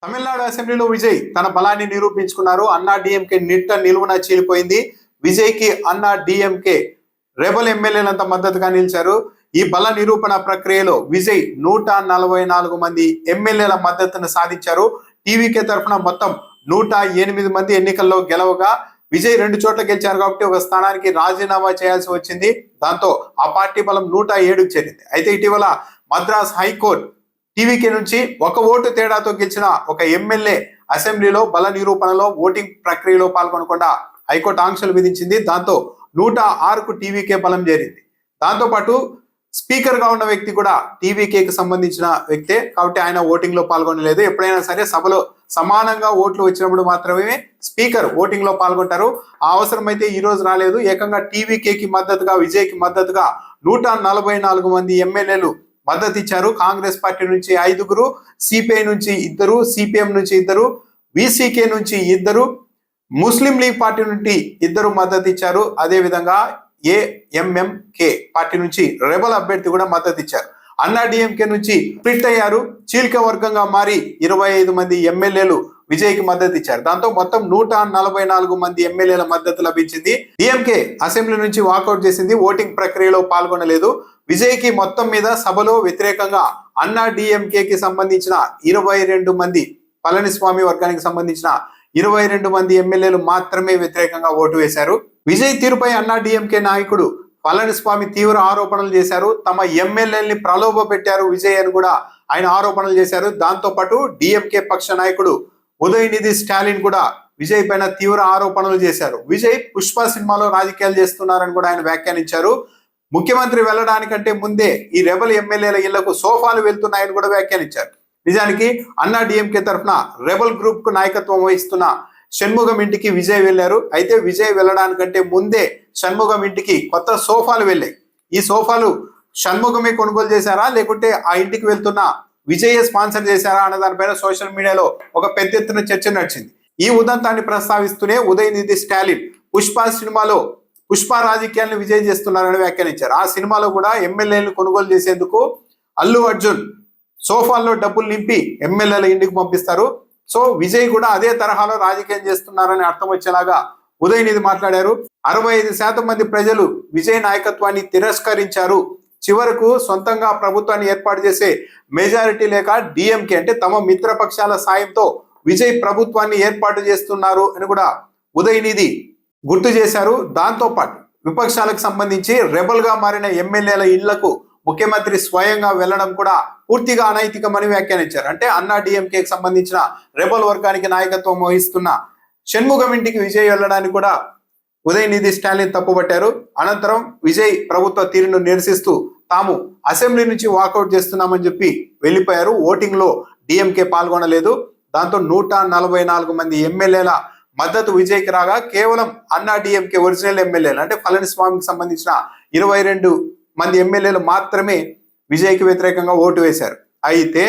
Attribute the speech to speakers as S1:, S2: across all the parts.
S1: తమిళనాడు అసెంబ్లీలో విజయ్ తన బలాన్ని నిరూపించుకున్నారు. అన్నా డిఎంకే నిట్ట నిలువున చీలిపోయింది. విజయ్ కి అన్నా డిఎంకే రెబల్ ఎమ్మెల్యేలంతా మద్దతుగా నిలిచారు. ఈ బల నిరూపణ ప్రక్రియలో విజయ్ 144 మంది ఎమ్మెల్యేల మద్దతును సాధించారు. టీవీకే తరఫున మొత్తం 108 మంది ఎన్నికల్లో గెలవగా విజయ్ 2 చోట్ల గెలిచారు కాబట్టి ఒక స్థానానికి రాజీనామా చేయాల్సి వచ్చింది. దాంతో ఆ పార్టీ బలం 107కు చేరింది. అయితే ఇటీవల మద్రాస్ హైకోర్టు టీవీకే నుంచి ఒక ఓటు తేడాతో గెలిచిన ఒక ఎమ్మెల్యే అసెంబ్లీలో బల నిరూపణలో ఓటింగ్ ప్రక్రియలో పాల్గొనకుండా హైకోర్టు ఆంక్షలు విధించింది. దాంతో 106కు టీవీకే బలం చేరింది. దాంతో పాటు స్పీకర్ గా ఉన్న వ్యక్తి కూడా టీవీకేకి సంబంధించిన వ్యక్తే కాబట్టి ఆయన ఓటింగ్ లో పాల్గొనలేదు. ఎప్పుడైనా సరే సభలో సమానంగా ఓట్లు వచ్చినప్పుడు మాత్రమే స్పీకర్ ఓటింగ్ లో పాల్గొంటారు. ఆ అవసరం అయితే ఈ రోజు రాలేదు. ఏకంగా టీవీకేకి మద్దతుగా విజయ్ కి మద్దతుగా 144 మంది ఎమ్మెల్యేలు మద్దతు ఇచ్చారు. కాంగ్రెస్ పార్టీ నుంచి 5గురు, సిపిఐ నుంచి 2, సిపిఎం నుంచి 2, విసికే నుంచి 2, ముస్లిం లీగ్ పార్టీ నుండి 2 మద్దతు ఇచ్చారు. అదే విధంగా ఏఎంఎంకే పార్టీ నుంచి రెబల్ అభ్యర్థి కూడా మద్దతు ఇచ్చారు. అన్నా డిఎంకే నుంచి స్ప్లిట్ అయ్యారు. చీలిక వర్గంగా మారి 25 మంది ఎమ్మెల్యేలు విజయ్ కి మద్దతు ఇచ్చారు. దాంతో మొత్తం 144 మంది ఎమ్మెల్యేల మద్దతు లభించింది. డిఎంకే అసెంబ్లీ నుంచి వాకౌట్ చేసింది. ఓటింగ్ ప్రక్రియలో పాల్గొనలేదు. విజయ్ కి మొత్తం మీద సభలో వ్యతిరేకంగా అన్నా డిఎంకేకి సంబంధించిన 22 మంది, పళనిస్వామి వర్గానికి సంబంధించిన 22 మంది ఎమ్మెల్యేలు మాత్రమే వ్యతిరేకంగా ఓటు వేశారు. విజయ్ తీరుపై అన్నా డిఎంకే నాయకుడు పళనిస్వామి తీవ్ర ఆరోపణలు చేశారు. తమ ఎమ్మెల్యేలని ప్రలోభ పెట్టారు విజయ్ అని కూడా ఆయన ఆరోపణలు చేశారు. దాంతో పాటు డిఎంకే పక్ష నాయకుడు ఉదయనిధి స్టాలిన్ కూడా విజయ్ పైన తీవ్ర ఆరోపణలు చేశారు. విజయ్ పుష్ప సినిమాలో రాజకీయాలు చేస్తున్నారని కూడా ఆయన వ్యాఖ్యానించారు. ముఖ్యమంత్రి వెళ్ళడానికంటే ముందే ఈ రెబల్ ఎమ్మెల్యేల ఇళ్లకు సోఫాలు వెళ్తున్నాయని కూడా వ్యాఖ్యానించారు. నిజానికి అన్నా డిఎంకే తరఫున రెబల్ గ్రూప్ కు నాయకత్వం వహిస్తున్న షణ్ముగం ఇంటికి విజయ్ వెళ్లారు. అయితే విజయ్ వెళ్ళడానికంటే ముందే షణ్ముగం ఇంటికి కొత్త సోఫాలు వెళ్ళాయి. ఈ సోఫాలు షణ్ముగమే కొనుగోలు చేశారా లేకుంటే ఆ ఇంటికి వెళ్తున్న విజయ్ స్పాన్సర్ చేశారా అన్న దానిపైన సోషల్ మీడియాలో ఒక పెద్ద ఎత్తున చర్చ నడిచింది. ఈ ఉదంతాన్ని ప్రస్తావిస్తూనే ఉదయనిధి స్టాలిన్ పుష్ప సినిమాలో పుష్ప రాజకీయాలను విజయ్ చేస్తున్నారని వ్యాఖ్యానించారు. ఆ సినిమాలో కూడా ఎమ్మెల్యేలను కొనుగోలు చేసేందుకు అల్లు అర్జున్ సోఫాల్లో డబ్బులు నింపి ఎమ్మెల్యేల ఇంటికి పంపిస్తారు. సో విజయ్ కూడా అదే తరహాలో రాజకీయం చేస్తున్నారని అర్థం వచ్చేలాగా ఉదయనిధి మాట్లాడారు. 65% మంది ప్రజలు విజయ్ నాయకత్వాన్ని తిరస్కరించారు. చివరకు సొంతంగా ప్రభుత్వాన్ని ఏర్పాటు చేసే మెజారిటీ లేక డిఎంకే అంటే తమ మిత్రపక్షాల సాయంతో విజయ్ ప్రభుత్వాన్ని ఏర్పాటు చేస్తున్నారు అని కూడా ఉదయనిధి గుర్తు చేశారు. దాంతో పాటు విపక్షాలకు సంబంధించి రెబల్ గా మారిన ఎమ్మెల్యేల ఇళ్లకు ముఖ్యమంత్రి స్వయంగా వెళ్లడం కూడా పూర్తిగా అనైతికమని వ్యాఖ్యానించారు. అంటే అన్నా డిఎంకేకి సంబంధించిన రెబల్ వర్గానికి నాయకత్వం వహిస్తున్న షణ్ముగం ఇంటికి విజయ్ వెళ్లడానికి కూడా ఉదయనిధి స్టాలిన్ తప్పుపట్టారు. అనంతరం విజయ్ ప్రభుత్వ తీరును నిరసిస్తూ తాము అసెంబ్లీ నుంచి వాకౌట్ చేస్తున్నామని చెప్పి వెళ్లిపోయారు. ఓటింగ్ లో డిఎంకే పాల్గొనలేదు. దాంతో 144 మంది ఎమ్మెల్యేల మద్దతు విజయ్కి రాగా కేవలం అన్నా డిఎంకే ఒరిజినల్ ఎమ్మెల్యేలు అంటే పళనిస్వామికి సంబంధించిన 22 మంది ఎమ్మెల్యేలు మాత్రమే విజయ్కి వ్యతిరేకంగా ఓటు వేశారు. అయితే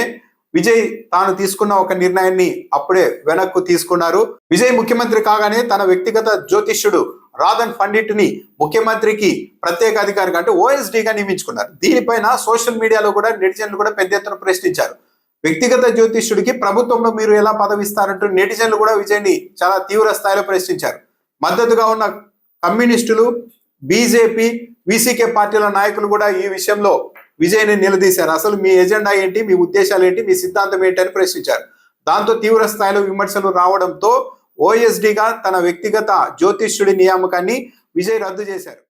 S1: విజయ్ తాను తీసుకున్న ఒక నిర్ణయాన్ని అప్పుడే వెనక్కు తీసుకున్నారు. విజయ్ ముఖ్యమంత్రి కాగానే తన వ్యక్తిగత జ్యోతిష్యుడు రాధన్ పండిట్ ని ముఖ్యమంత్రికి ప్రత్యేక అధికారిగా అంటే ఓఎస్డీగా నియమించుకున్నారు. దీనిపైన సోషల్ మీడియాలో కూడా నెటిజన్లు కూడా పెద్ద ఎత్తున ప్రశ్నించారు. వ్యక్తిగత జ్యోతిష్యుడికి ప్రభుత్వంలో మీరు ఎలా పదవిస్తారంటూ నెటిజన్లు కూడా విజయ్ని చాలా తీవ్ర స్థాయిలో ప్రశ్నించారు. మద్దతుగా ఉన్న కమ్యూనిస్టులు, బీజేపీ, విసికే పార్టీల నాయకులు కూడా ఈ విషయంలో విజయ్ని నిలదీశారు. అసలు మీ ఎజెండా ఏంటి, మీ ఉద్దేశాలు ఏంటి, మీ సిద్ధాంతం ఏంటి అని ప్రశ్నించారు. దాంతో తీవ్ర స్థాయిలో విమర్శలు రావడంతో ఓఎస్డీగా తన వ్యక్తిగత జ్యోతిష్యుడి నియామకాన్ని విజయ్ రద్దు చేశారు.